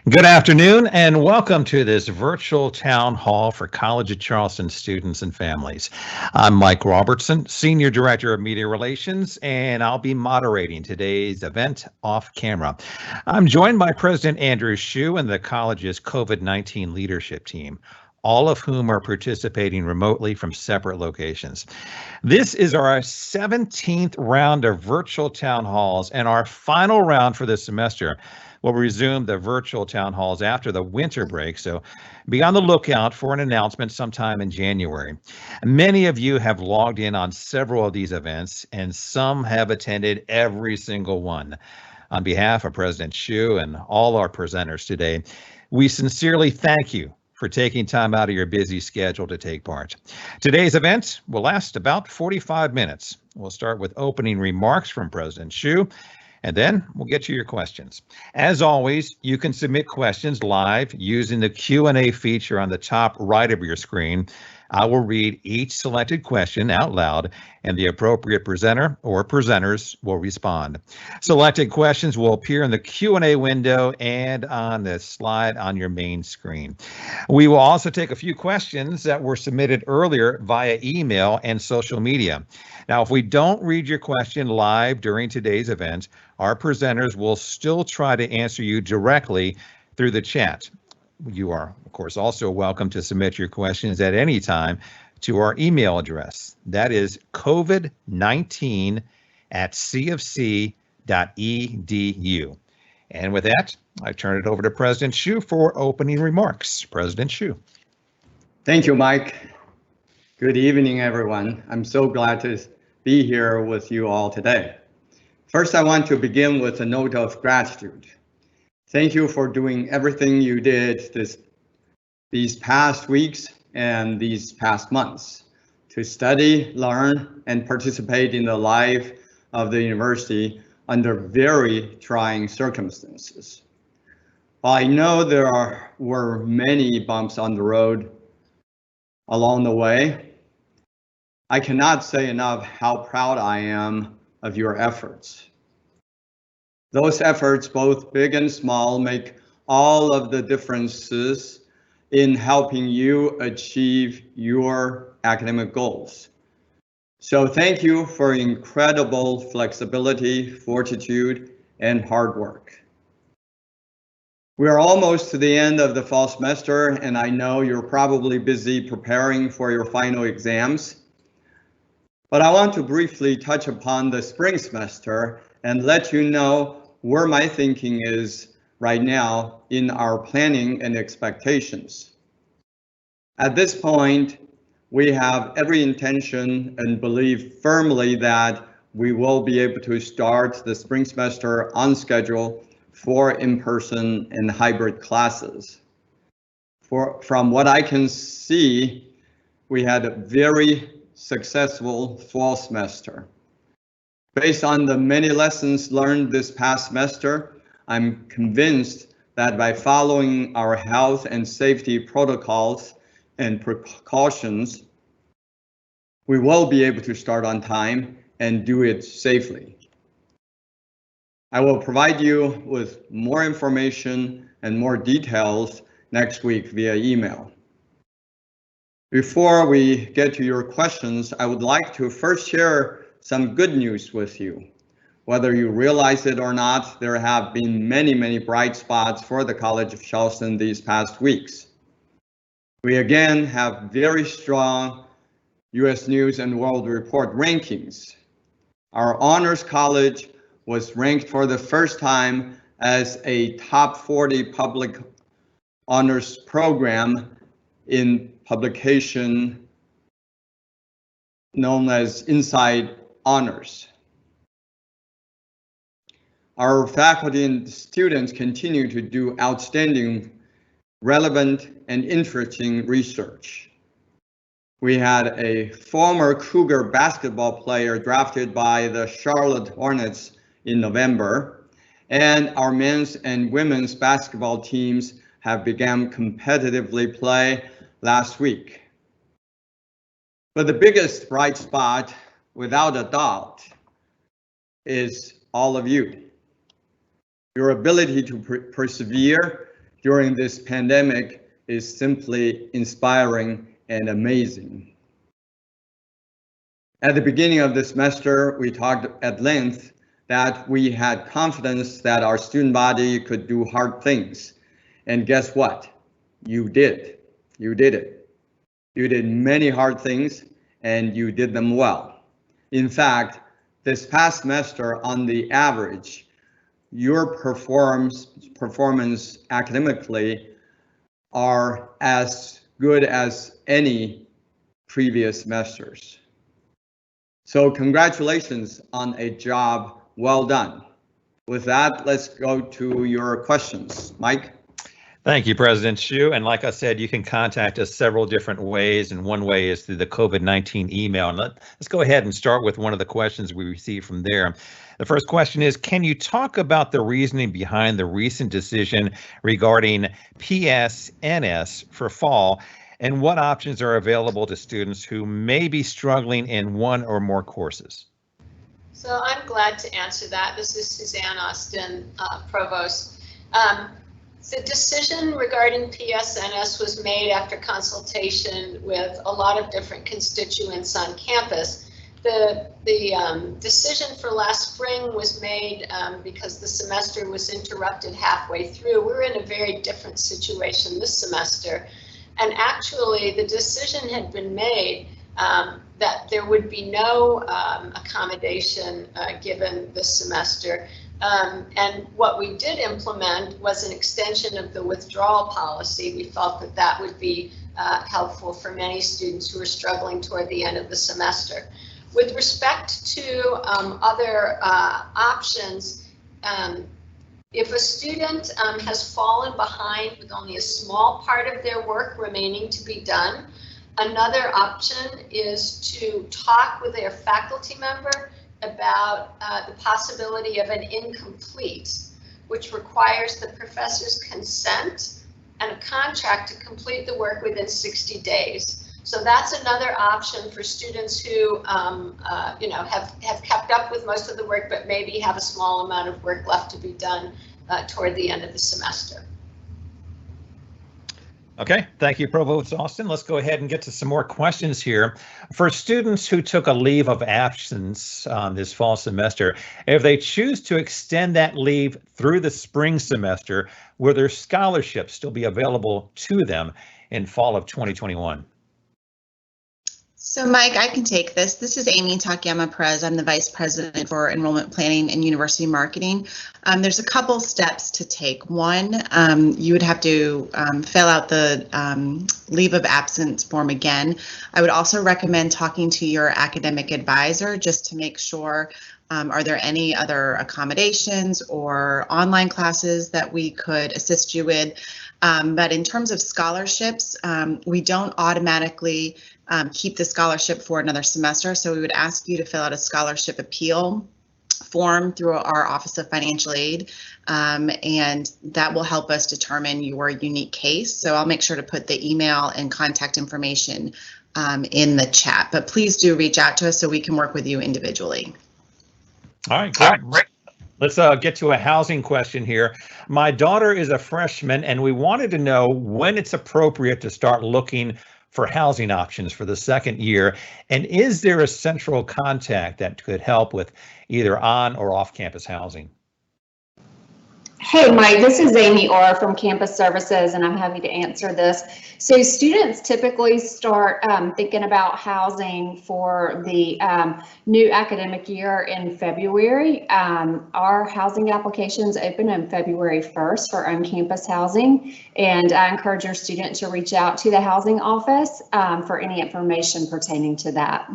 Good afternoon and welcome to this virtual town hall for College of Charleston students and families. I'm Mike Robertson, Senior Director of Media Relations, and I'll be moderating today's event off camera. I'm joined by President Andrew Hsu and the college's COVID-19 leadership team, all of whom are participating remotely from separate locations. This is our 17th round of virtual town halls and our final round for this semester. We'll resume the virtual town halls after the winter break, so be on the lookout for an announcement sometime in January. Many of you have logged in on several of these events, and some have attended every single one. On behalf of President Hsu and all our presenters today, we sincerely thank you for taking time out of your busy schedule to take part. Today's event will last about 45 minutes. We'll start with opening remarks from President Hsu, and then we'll get to your questions. As always, you can submit questions live using the Q&A feature on the top right of your screen. I will read each selected question out loud, and the appropriate presenter or presenters will respond. Selected questions will appear in the Q&A window and on the slide on your main screen. We will also take a few questions that were submitted earlier via email and social media. Now, if we don't read your question live during today's event, our presenters will still try to answer you directly through the chat. You are, of course, also welcome to submit your questions at any time to our email address. That is covid19@cfc.edu. And with that, I turn it over to President Hsu for opening remarks. President Hsu. Thank you, Mike. Good evening, everyone. I'm so glad to be here with you all today. First, I want to begin with a note of gratitude. Thank you for doing everything you did these past weeks and these past months to study, learn, and participate in the life of the university under very trying circumstances. While I know there were many bumps on the road along the way, I cannot say enough how proud I am of your efforts. Those efforts, both big and small, make all of the differences in helping you achieve your academic goals. So thank you for incredible flexibility, fortitude, and hard work. We are almost to the end of the fall semester, and I know you're probably busy preparing for your final exams. But I want to briefly touch upon the spring semester and let you know where my thinking is right now in our planning and expectations. At this point, we have every intention and believe firmly that we will be able to start the spring semester on schedule for in-person and hybrid classes. From what I can see, we had a very successful fall semester. Based on the many lessons learned this past semester, I'm convinced that by following our health and safety protocols and precautions, we will be able to start on time and do it safely. I will provide you with more information and more details next week via email. Before we get to your questions, I would like to first share some good news with you. Whether you realize it or not, there have been many bright spots for the College of Charleston these past weeks. We again have very strong U.S. News and World Report rankings. Our honors college was ranked for the first time as a top 40 public honors program in publication known as Inside Honors. Our faculty and students continue to do outstanding, relevant, and interesting research. We had a former Cougar basketball player drafted by the Charlotte Hornets in November, and our men's and women's basketball teams have begun competitively play last week. But the biggest bright spot, without a doubt, is all of you. Your ability to persevere, during this pandemic is simply inspiring and amazing. At the beginning of the semester, we talked at length that we had confidence that our student body could do hard things. And guess what? You did. You did it. You did many hard things and you did them well. In fact, this past semester, on the average, your performance academically are as good as any previous semesters. So congratulations on a job well done. With that, let's go to your questions. Mike? Thank you, President Hsu. And like I said, you can contact us several different ways. And one way is through the COVID-19 email. And let's go ahead and start with one of the questions we received from there. The first question is, can you talk about the reasoning behind the recent decision regarding PSNS for fall, and what options are available to students who may be struggling in one or more courses? So I'm glad to answer that. This is Suzanne Austin, Provost. The decision regarding PSNS was made after consultation with a lot of different constituents on campus. The decision for last spring was made because the semester was interrupted halfway through. We're in a very different situation this semester. And actually, the decision had been made that there would be no accommodation given this semester. And what we did implement was an extension of the withdrawal policy. We felt that that would be helpful for many students who are struggling toward the end of the semester. With respect to other options, if a student has fallen behind with only a small part of their work remaining to be done, another option is to talk with their faculty member about the possibility of an incomplete, which requires the professor's consent and a contract to complete the work within 60 days. So that's another option for students who have kept up with most of the work, but maybe have a small amount of work left to be done toward the end of the semester. Okay, thank you, Provost Austin. Let's go ahead and get to some more questions here. For students who took a leave of absence this fall semester, if they choose to extend that leave through the spring semester, will their scholarships still be available to them in fall of 2021? So Mike, I can take this. This is Amy Takayama-Perez. I'm the Vice President for Enrollment Planning and University Marketing. There's a couple steps to take. One, you would have to fill out the leave of absence form again. I would also recommend talking to your academic advisor just to make sure, are there any other accommodations or online classes that we could assist you with? But in terms of scholarships, we don't automatically keep the scholarship for another semester. So we would ask you to fill out a scholarship appeal form through our Office of Financial Aid, and that will help us determine your unique case. So I'll make sure to put the email and contact information in the chat, but please do reach out to us so we can work with you individually. All right, great. Let's get to a housing question here. My daughter is a freshman, and we wanted to know when it's appropriate to start looking for housing options for the second year, and is there a central contact that could help with either on or off campus housing? Hey Mike, this is Amy Orr from Campus Services, and I'm happy to answer this. So students typically start thinking about housing for the new academic year in February. Our housing applications open on February 1st for on-campus housing, and I encourage your student to reach out to the housing office for any information pertaining to that.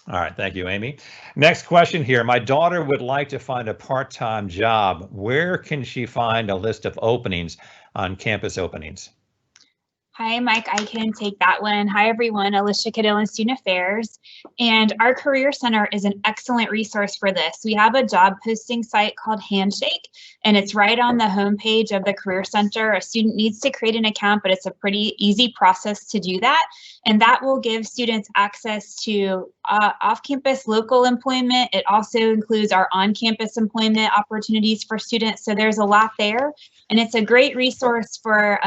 All right, thank you, Amy. Next question here. My daughter would like to find a part-time job. Where can she find a list of openings on campus openings? Hi, Mike, I can take that one. Hi, everyone. Alicia Cadell in Student Affairs. And our Career Center is an excellent resource for this. We have a job posting site called Handshake, and it's right on the homepage of the Career Center. A student needs to create an account, but it's a pretty easy process to do that. And that will give students access to off-campus local employment. It also includes our on-campus employment opportunities for students. So there's a lot there. And it's a great resource for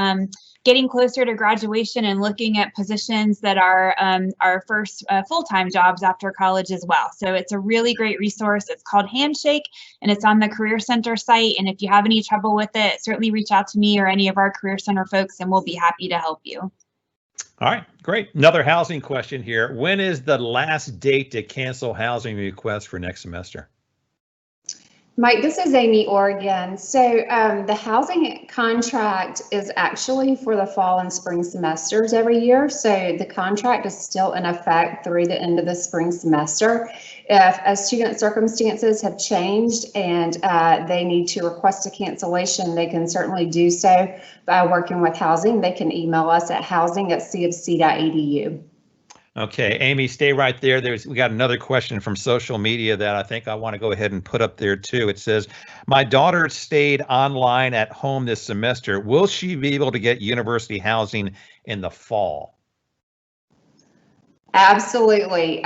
getting closer to graduation and looking at positions that are our first full-time jobs after college as well. So it's a really great resource. It's called Handshake, and it's on the Career Center site. And if you have any trouble with it, certainly reach out to me or any of our Career Center folks, and we'll be happy to help you. All right, great. Another housing question here. When is the last date to cancel housing requests for next semester? Mike, this is Amy Oregon. So the housing contract is actually for the fall and spring semesters every year. So the contract is still in effect through the end of the spring semester. If a student's circumstances have changed and they need to request a cancellation, they can certainly do so by working with housing. They can email us at housing@cofc.edu. Okay, Amy, stay right there. We got another question from social media that I think I want to go ahead and put up there too. It says, my daughter stayed online at home this semester. Will she be able to get university housing in the fall? Absolutely.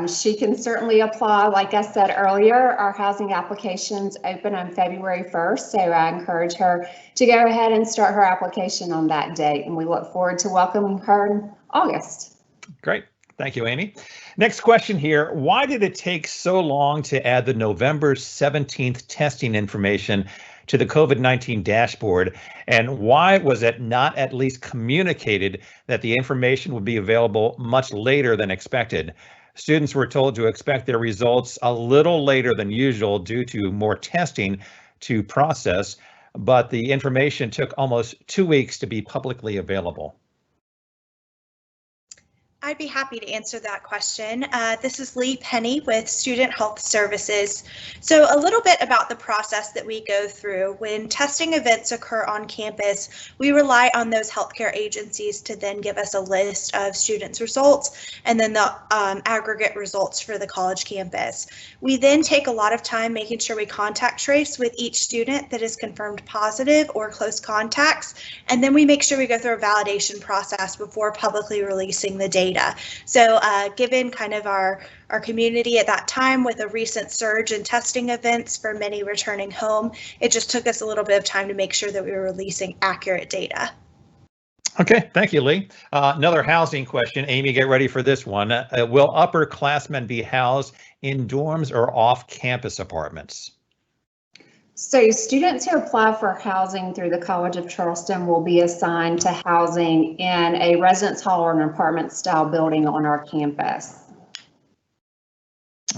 She can certainly apply. Like I said earlier, our housing applications open on February 1st. So I encourage her to go ahead and start her application on that date. And we look forward to welcoming her in August. Great. Thank you, Amy. Next question here. Why did it take so long to add the November 17th testing information to the COVID-19 dashboard? And why was it not at least communicated that the information would be available much later than expected? Students were told to expect their results a little later than usual due to more testing to process, but the information took almost 2 weeks to be publicly available. I'd be happy to answer that question. This is Lee Penny with Student Health Services. So a little bit about the process that we go through. When testing events occur on campus, we rely on those healthcare agencies to then give us a list of students' results and then the aggregate results for the college campus. We then take a lot of time making sure we contact trace with each student that is confirmed positive or close contacts, and then we make sure we go through a validation process before publicly releasing the data. So given kind of our community at that time with a recent surge in testing events for many returning home, it just took us a little bit of time to make sure that we were releasing accurate data. Okay, thank you, Lee. Another housing question. Amy, get ready for this one. Will upperclassmen be housed in dorms or off-campus apartments? So students who apply for housing through the College of Charleston will be assigned to housing in a residence hall or an apartment style building on our campus.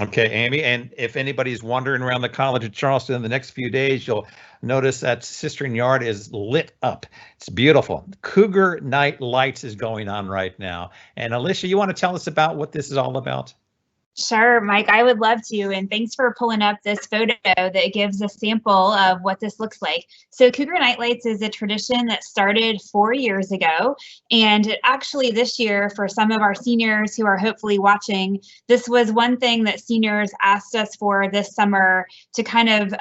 Okay, Amy, and if anybody's wandering around the College of Charleston in the next few days, you'll notice that Cistern Yard is lit up. It's beautiful. Cougar Night Lights is going on right now. And Alicia, you want to tell us about what this is all about? Sure, Mike, I would love to. And thanks for pulling up this photo that gives a sample of what this looks like. So Cougar Night Lights is a tradition that started 4 years ago. And actually this year, for some of our seniors who are hopefully watching, this was one thing that seniors asked us for this summer to kind of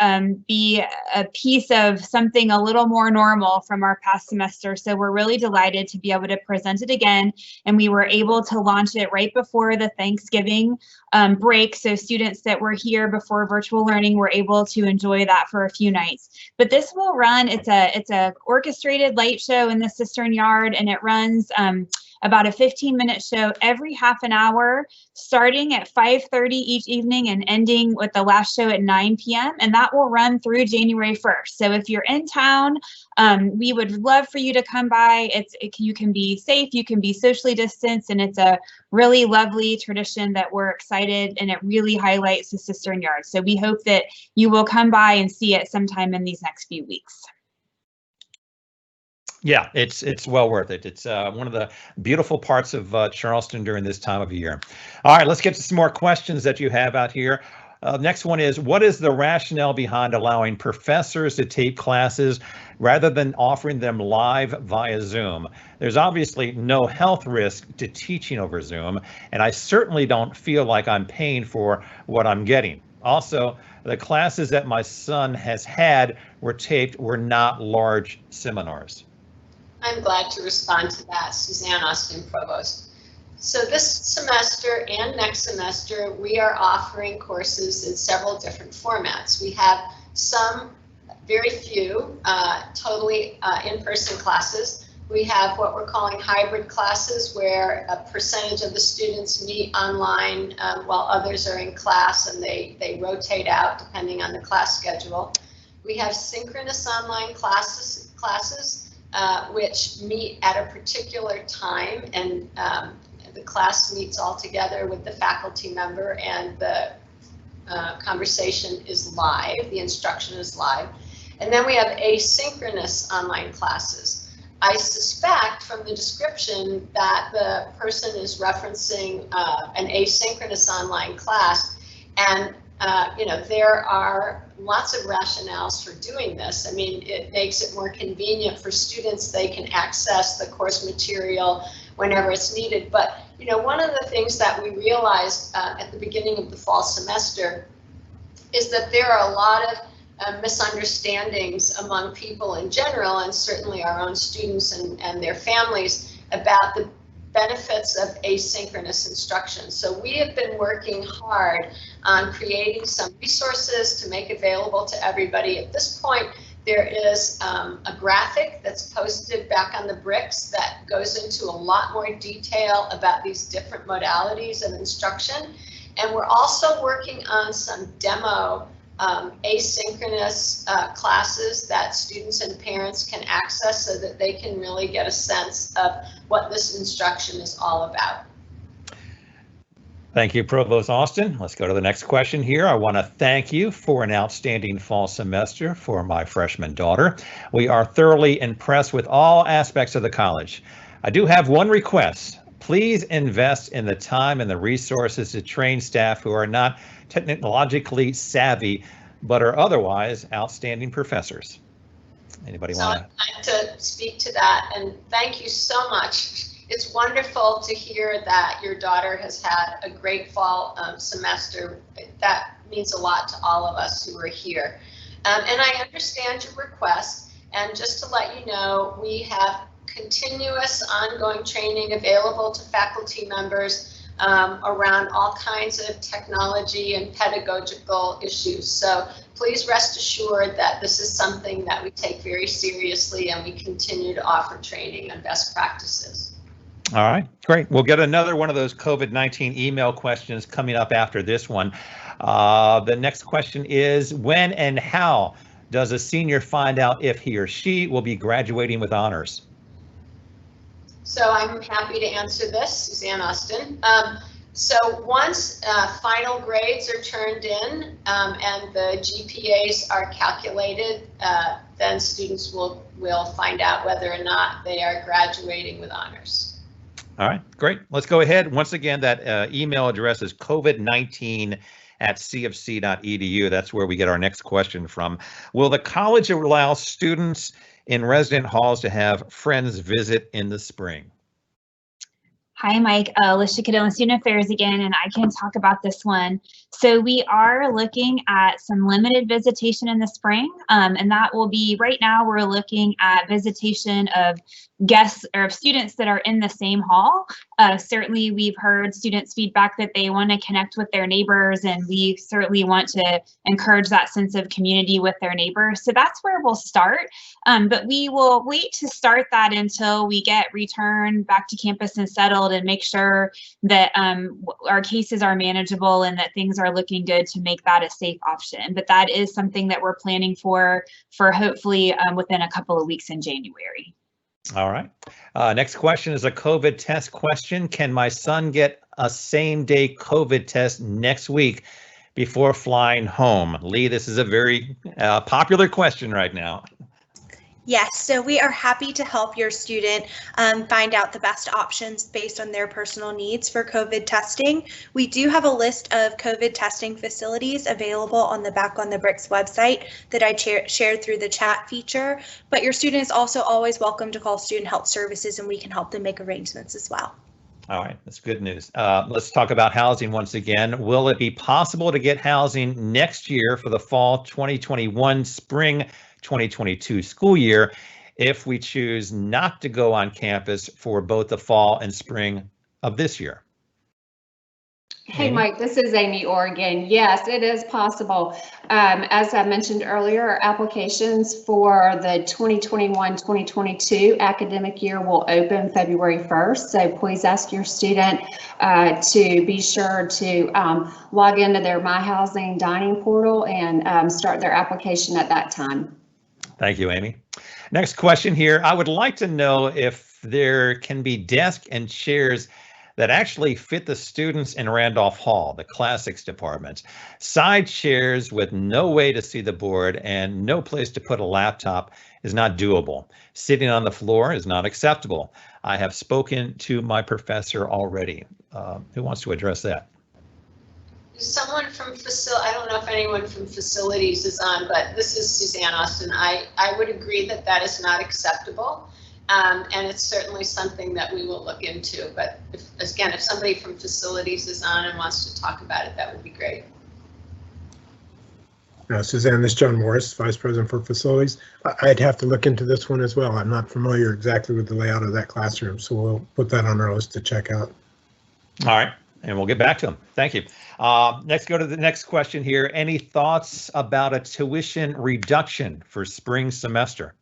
be a piece of something a little more normal from our past semester. So we're really delighted to be able to present it again. And we were able to launch it right before the Thanksgiving break. So students that were here before virtual learning were able to enjoy that for a few nights. But this will run, it's a orchestrated light show in the Cistern Yard, and it runs about a 15-minute show every half an hour, starting at 5:30 each evening and ending with the last show at 9 p.m. And that will run through January 1st. So if you're in town, we would love for you to come by. You can be safe, you can be socially distanced, and it's a really lovely tradition that we're excited, and it really highlights the Cistern Yard. So we hope that you will come by and see it sometime in these next few weeks. Yeah, it's well worth it. It's one of the beautiful parts of Charleston during this time of year. All right, let's get to some more questions that you have out here. Next one is, what is the rationale behind allowing professors to tape classes rather than offering them live via Zoom? There's obviously no health risk to teaching over Zoom, and I certainly don't feel like I'm paying for what I'm getting. Also, the classes that my son has had were taped, were not large seminars. I'm glad to respond to that, Suzanne Austin, Provost. So this semester and next semester, we are offering courses in several different formats. We have some, very few, totally in-person classes. We have what we're calling hybrid classes, where a percentage of the students meet online while others are in class, and they rotate out depending on the class schedule. We have synchronous online classes which meet at a particular time, and the class meets all together with the faculty member, and the conversation is live, the instruction is live. And then we have asynchronous online classes. I suspect from the description that the person is referencing an asynchronous online class, and there are lots of rationales for doing this. I mean, it makes it more convenient for students. They can access the course material whenever it's needed. But one of the things that we realized at the beginning of the fall semester is that there are a lot of misunderstandings among people in general, and certainly our own students and their families, about the benefits of asynchronous instruction. So we have been working hard on creating some resources to make available to everybody. At this point, there is a graphic that's posted back on the bricks that goes into a lot more detail about these different modalities of instruction. And we're also working on some demo asynchronous classes that students and parents can access, so that they can really get a sense of what this instruction is all about. Thank you, Provost Austin. Let's go to the next question here. I want to thank you for an outstanding fall semester for my freshman daughter. We are thoroughly impressed with all aspects of the college. I do have one request. Please invest in the time and the resources to train staff who are not technologically savvy, but are otherwise outstanding professors. Anybody want to? I'd like to speak to that, and thank you so much. It's wonderful to hear that your daughter has had a great fall semester. That means a lot to all of us who are here. And I understand your request, and just to let you know, we have continuous ongoing training available to faculty members around all kinds of technology and pedagogical issues. So please rest assured that this is something that we take very seriously, and we continue to offer training on best practices. All right, great. We'll get another one of those COVID-19 email questions coming up after this one. The next question is, when and how does a senior find out if he or she will be graduating with honors? So I'm happy to answer this, Suzanne Austin. So once final grades are turned in and the GPAs are calculated, then students will find out whether or not they are graduating with honors. All right, great. Let's go ahead. Once again, that email address is covid19@cfc.edu. That's where we get our next question from. Will the college allow students in resident halls to have friends visit in the spring? Hi, Mike. Alicia Cadillon, Student Affairs again, and I can talk about this one. So we are looking at some limited visitation in the spring, and that will be, right now we're looking at visitation of guests or of students that are in the same hall. Certainly we've heard students' feedback that they want to connect with their neighbors, and we certainly want to encourage that sense of community with their neighbors. So that's where we'll start, but we will wait to start that until we get returned back to campus and settled, and make sure that our cases are manageable and that things are looking good to make that a safe option. But that is something that we're planning for hopefully within a couple of weeks in January. All right. Next question is a COVID test question. Can my son get a same-day COVID test next week before flying home? Lee, this is a very popular question right now. Yes, so we are happy to help your student find out the best options based on their personal needs for COVID testing. We do have a list of COVID testing facilities available on the Back on the Bricks website that I shared through the chat feature, but your student is also always welcome to call Student Health Services, and we can help them make arrangements as well. All right, that's good news. Let's talk about housing once again. Will it be possible to get housing next year for the fall 2021, spring 2022 school year if we choose not to go on campus for both the fall and spring of this year? Hey, Amy? Mike, this is Amy Oregon. Yes, it is possible. As I mentioned earlier, our applications for the 2021-2022 academic year will open February 1st. So please ask your student to be sure to log into their My Housing dining portal and start their application at that time. Thank you, Amy. Next question here. I would like to know if there can be desks and chairs that actually fit the students in Randolph Hall, the classics department. Side chairs with no way to see the board and no place to put a laptop is not doable. Sitting on the floor is not acceptable. I have spoken to my professor already. Who wants to address that? Someone from I don't know if anyone from facilities is on, but this is Suzanne Austin. I would agree that that is not acceptable. And it's certainly something that we will look into. But if somebody from facilities is on and wants to talk about it, that would be great. Suzanne, this is John Morris, Vice President for Facilities. I'd have to look into this one as well. I'm not familiar exactly with the layout of that classroom, so we'll put that on our list to check out. All right, and we'll get back to them. Thank you. Let's go to the next question here. Any thoughts about a tuition reduction for spring semester?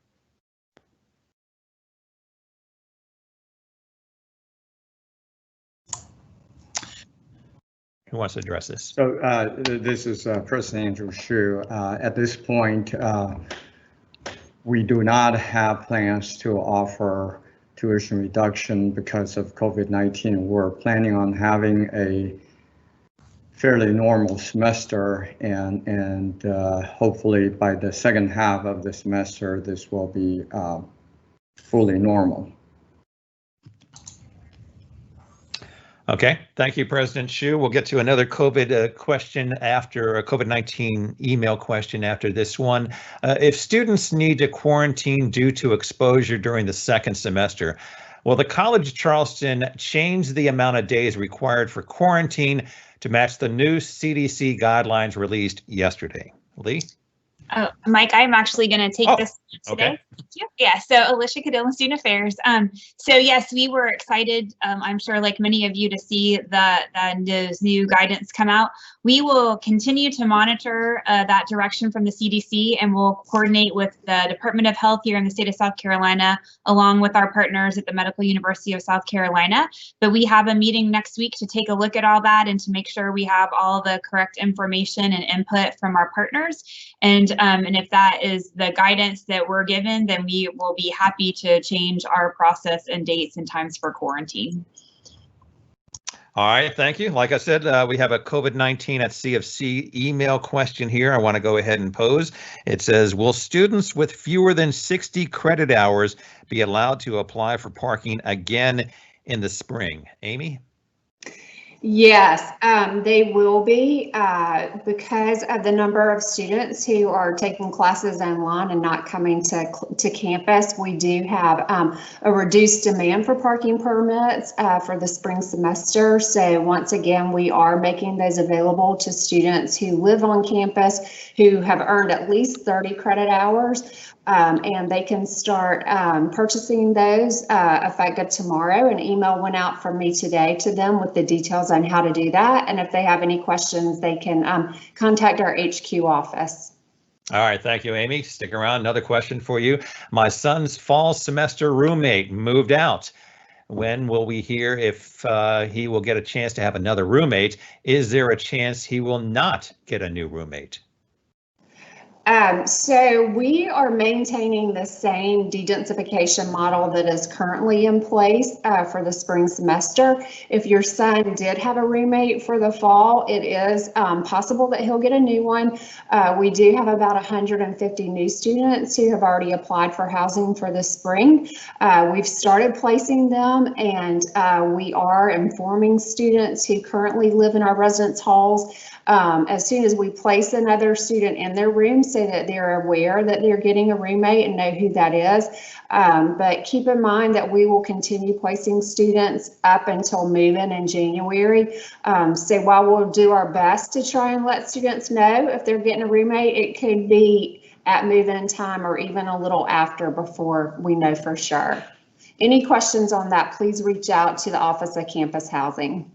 Who wants to address this? So this is President Andrew Hsu. At this point, we do not have plans to offer tuition reduction because of COVID-19. We're planning on having a fairly normal semester, and hopefully by the second half of the semester, this will be fully normal. Okay, thank you, President Hsu. We'll get to another COVID question after a COVID-19 email question after this one. If students need to quarantine due to exposure during the second semester, will the College of Charleston change the amount of days required for quarantine to match the new CDC guidelines released yesterday? Lee? Oh, Mike, I'm actually going to take this today. Okay. Yeah, so Alicia Cadillon, Student Affairs. So yes, we were excited, I'm sure like many of you, to see those new guidance come out. We will continue to monitor that direction from the CDC, and we'll coordinate with the Department of Health here in the state of South Carolina, along with our partners at the Medical University of South Carolina. But we have a meeting next week to take a look at all that and to make sure we have all the correct information and input from our partners. And if that is the guidance that we're given, then we will be happy to change our process and dates and times for quarantine. All right, thank you. Like I said, we have a COVID-19 at CFC email question here I want to go ahead and pose. It says, will students with fewer than 60 credit hours be allowed to apply for parking again in the spring? Amy? Yes, they will be because of the number of students who are taking classes online and not coming to campus. We do have a reduced demand for parking permits for the spring semester. So once again, we are making those available to students who live on campus who have earned at least 30 credit hours. And they can start purchasing those effective tomorrow. An email went out from me today to them with the details on how to do that. And if they have any questions, they can contact our HQ office. All right, thank you, Amy. Stick around. Another question for you. My son's fall semester roommate moved out. When will we hear if he will get a chance to have another roommate? Is there a chance he will not get a new roommate? So we are maintaining the same dedensification model that is currently in place for the spring semester. If your son did have a roommate for the fall, it is possible that he'll get a new one. We do have about 150 new students who have already applied for housing for the spring. We've started placing them, and we are informing students who currently live in our residence halls as soon as we place another student in their room so so that they're aware that they're getting a roommate and know who that is. But keep in mind that we will continue placing students up until move-in in January. So while we'll do our best to try and let students know if they're getting a roommate, it could be at move-in time or even a little after before we know for sure. Any questions on that, please reach out to the Office of Campus Housing.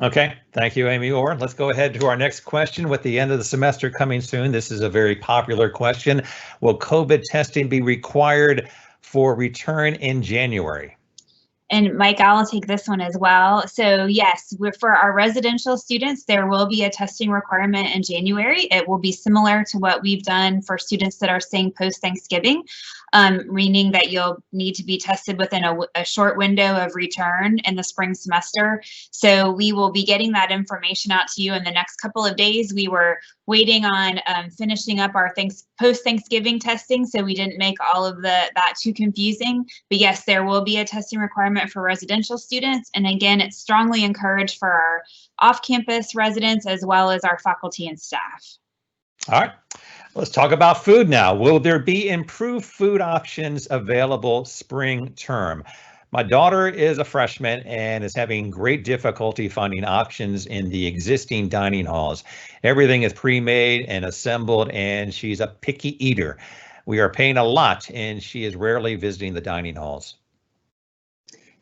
Okay, thank you, Amy Orr. Let's go ahead to our next question. With the end of the semester coming soon, this is a very popular question. Will COVID testing be required for return in January? And Mike, I'll take this one as well. So yes, for our residential students, there will be a testing requirement in January. It will be similar to what we've done for students that are staying post-Thanksgiving, meaning that you'll need to be tested within a short window of return in the spring semester. So we will be getting that information out to you in the next couple of days. We were waiting on finishing up our post-Thanksgiving testing, so we didn't make all of that too confusing. But yes, there will be a testing requirement for residential students. And again, it's strongly encouraged for our off-campus residents as well as our faculty and staff. All right, let's talk about food now. Will there be improved food options available spring term? My daughter is a freshman and is having great difficulty finding options in the existing dining halls. Everything is pre-made and assembled, and she's a picky eater. We are paying a lot, and she is rarely visiting the dining halls.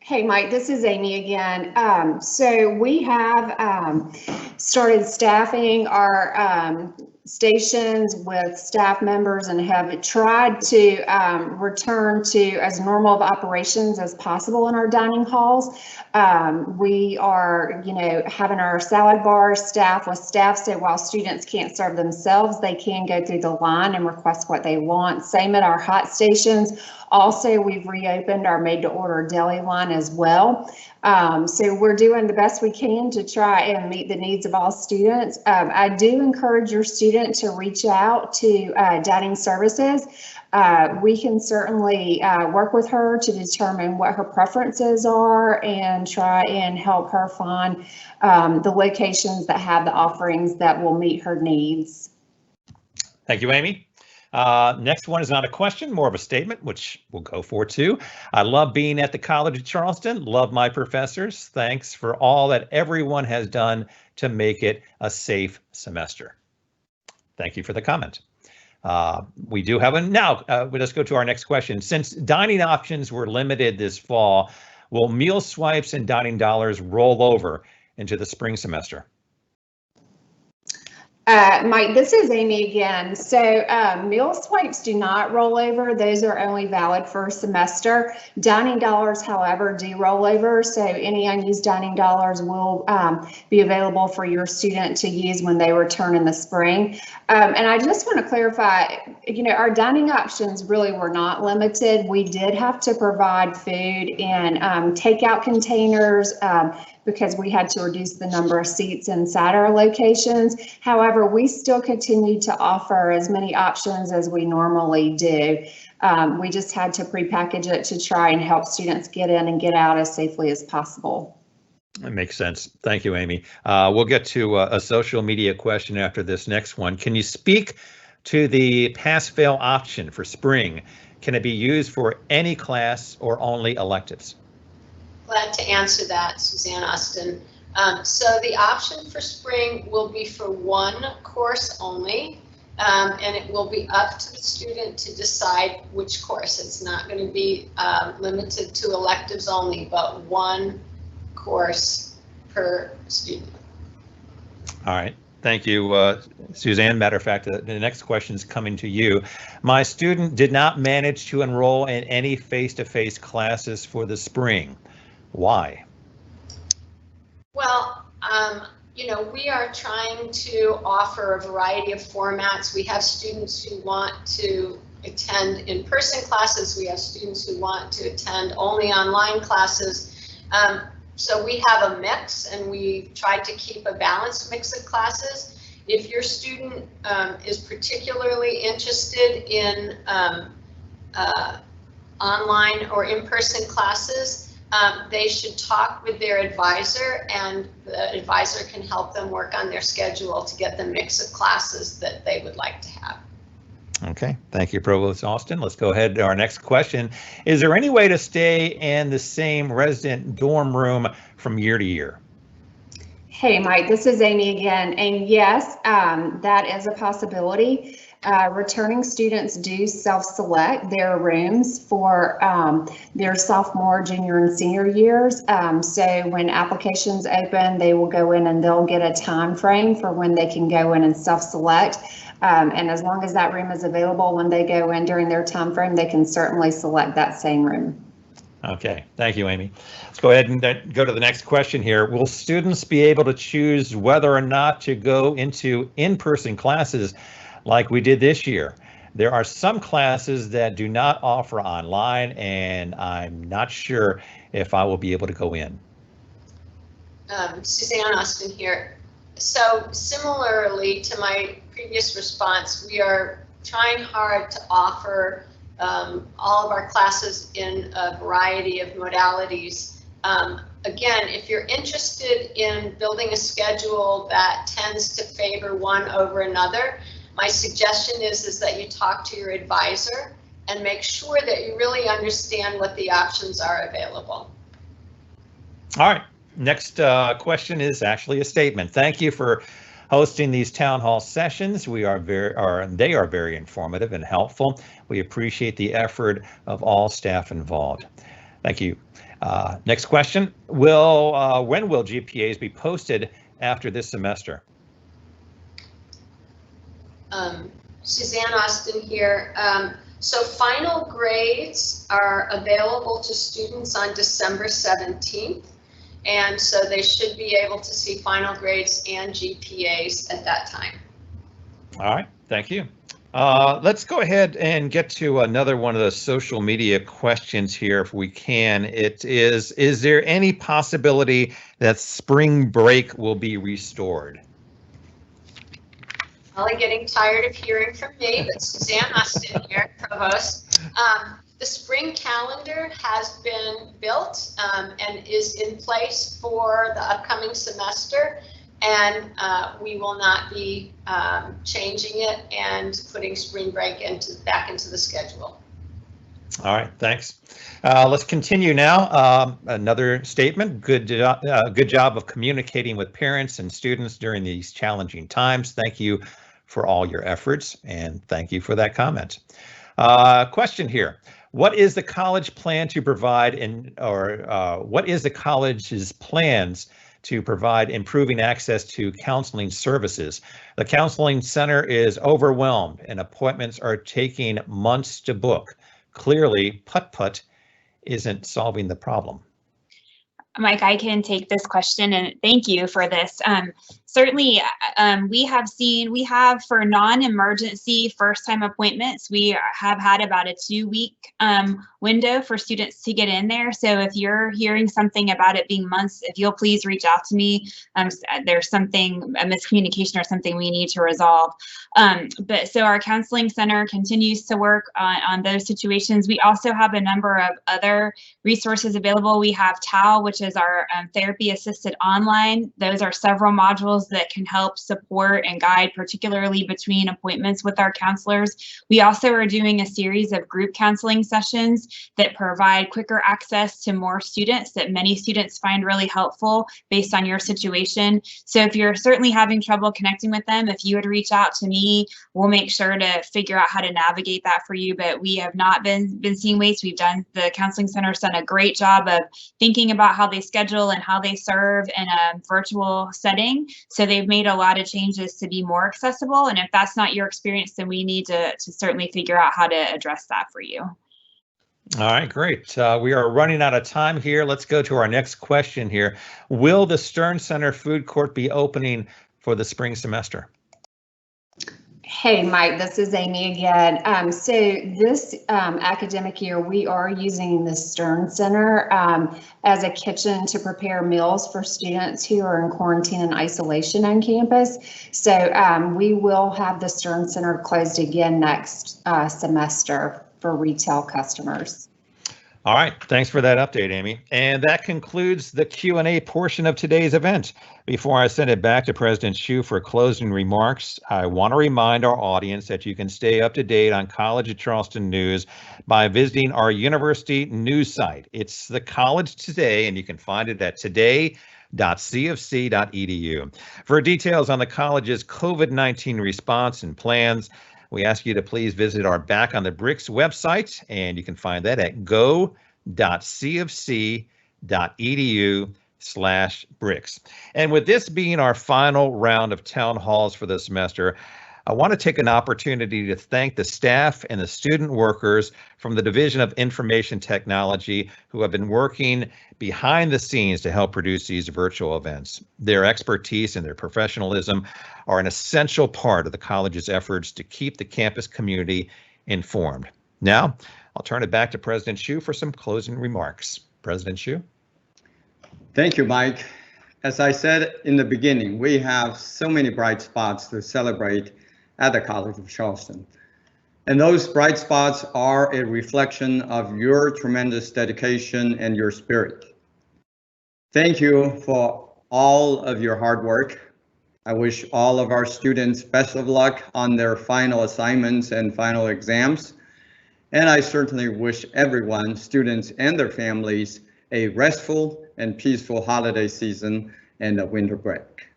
Hey, Mike, this is Amy again. So we have started staffing our stations with staff members and have tried to return to as normal of operations as possible in our dining halls. We are, having our salad bars staffed with staff, so while students can't serve themselves, they can go through the line and request what they want. Same at our hot stations. Also, we've reopened our made-to-order deli line as well. So we're doing the best we can to try and meet the needs of all students. I do encourage your student to reach out to dining services. We can certainly work with her to determine what her preferences are and try and help her find the locations that have the offerings that will meet her needs. Thank you, Amy. Next one is not a question, more of a statement, which we'll go for too. I love being at the College of Charleston, love my professors. Thanks for all that everyone has done to make it a safe semester. Thank you for the comment. We do have now, let's go to our next question. Since dining options were limited this fall, will meal swipes and dining dollars roll over into the spring semester? Mike, this is Amy again. So meal swipes do not roll over. Those are only valid for a semester. Dining dollars, however, do roll over. So any unused dining dollars will be available for your student to use when they return in the spring. And I just want to clarify, our dining options really were not limited. We did have to provide food in takeout containers, because we had to reduce the number of seats inside our locations. However, we still continue to offer as many options as we normally do. We just had to prepackage it to try and help students get in and get out as safely as possible. That makes sense. Thank you, Amy. We'll get to a social media question after this next one. Can you speak to the pass-fail option for spring? Can it be used for any class or only electives? Glad to answer that, Suzanne Austin. So the option for spring will be for one course only, and it will be up to the student to decide which course. It's not going to be limited to electives only, but one course per student. All right. Thank you, Suzanne. Matter of fact, the next question is coming to you. My student did not manage to enroll in any face-to-face classes for the spring. Why? Well, we are trying to offer a variety of formats. We have students who want to attend in-person classes. We have students who want to attend only online classes. So we have a mix, and we tried to keep a balanced mix of classes. If your student is particularly interested in online or in-person classes, they should talk with their advisor, and the advisor can help them work on their schedule to get the mix of classes that they would like to have. Okay, thank you, Provost Austin. Let's go ahead to our next question. Is there any way to stay in the same resident dorm room from year to year? Hey, Mike, this is Amy again. And yes, that is a possibility. Returning students do self-select their rooms for their sophomore, junior, and senior years. So when applications open, they will go in and they'll get a time frame for when they can go in and self-select. And as long as that room is available when they go in during their time frame, they can certainly select that same room. Okay, thank you, Amy. Let's go ahead and go to the next question here. Will students be able to choose whether or not to go into in-person classes like we did this year? There are some classes that do not offer online, and I'm not sure if I will be able to go in. Suzanne Austin here. So similarly to my previous response, we are trying hard to offer all of our classes in a variety of modalities. Again, if you're interested in building a schedule that tends to favor one over another, my suggestion is that you talk to your advisor and make sure that you really understand what the options are available. All right, next question is actually a statement. Thank you for hosting these town hall sessions. They are very informative and helpful. We appreciate the effort of all staff involved. Thank you. Next question. When will GPAs be posted after this semester? Suzanne Austin here. So final grades are available to students on December 17th. And so they should be able to see final grades and GPAs at that time. All right, thank you. Let's go ahead and get to another one of the social media questions here if we can. It is there any possibility that spring break will be restored? Probably getting tired of hearing from me, but Suzanne Austin here, Provost. The spring calendar has been built and is in place for the upcoming semester, and we will not be changing it and putting spring break back into the schedule. All right, thanks. Let's continue now. Another statement. Good job of communicating with parents and students during these challenging times. Thank you for all your efforts, and thank you for that comment. Question here. What is the college plan to provide what is the college's plans to provide improving access to counseling services? The counseling center is overwhelmed and appointments are taking months to book. Clearly, putt-putt isn't solving the problem. Mike, I can take this question, and thank you for this. Certainly, we have for non-emergency first-time appointments, we have had about a 2-week window for students to get in there. So if you're hearing something about it being months, if you'll please reach out to me. There's a miscommunication or something we need to resolve. But so our counseling center continues to work on those situations. We also have a number of other resources available. We have TAL, which is our therapy assisted online. Those are several modules that can help support and guide, particularly between appointments with our counselors. We also are doing a series of group counseling sessions that provide quicker access to more students that many students find really helpful based on your situation. So if you're certainly having trouble connecting with them, if you would reach out to me, we'll make sure to figure out how to navigate that for you. But we have not been seeing waits. The counseling center's done a great job of thinking about how they schedule and how they serve in a virtual setting. So they've made a lot of changes to be more accessible. And if that's not your experience, then we need to certainly figure out how to address that for you. All right, great. We are running out of time here. Let's go to our next question here. Will the Stern Center food court be opening for the spring semester? Hey, Mike, this is Amy again. So this academic year, we are using the Stern Center as a kitchen to prepare meals for students who are in quarantine and isolation on campus. So we will have the Stern Center closed again next semester for retail customers. All right, thanks for that update, Amy. And that concludes the Q&A portion of today's event. Before I send it back to President Hsu for closing remarks, I want to remind our audience that you can stay up to date on College of Charleston news by visiting our university news site. It's the College Today, and you can find it at today.cfc.edu. For details on the college's COVID-19 response and plans, we ask you to please visit our Back on the Bricks website, and you can find that at go.cfc.edu/bricks. And with this being our final round of town halls for the semester, I want to take an opportunity to thank the staff and the student workers from the Division of Information Technology who have been working behind the scenes to help produce these virtual events. Their expertise and their professionalism are an essential part of the college's efforts to keep the campus community informed. Now, I'll turn it back to President Hsu for some closing remarks. President Hsu. Thank you, Mike. As I said in the beginning, we have so many bright spots to celebrate at the College of Charleston. And those bright spots are a reflection of your tremendous dedication and your spirit. Thank you for all of your hard work. I wish all of our students best of luck on their final assignments and final exams. And I certainly wish everyone, students and their families, a restful and peaceful holiday season and a winter break.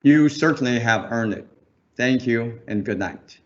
You certainly have earned it. Thank you and good night.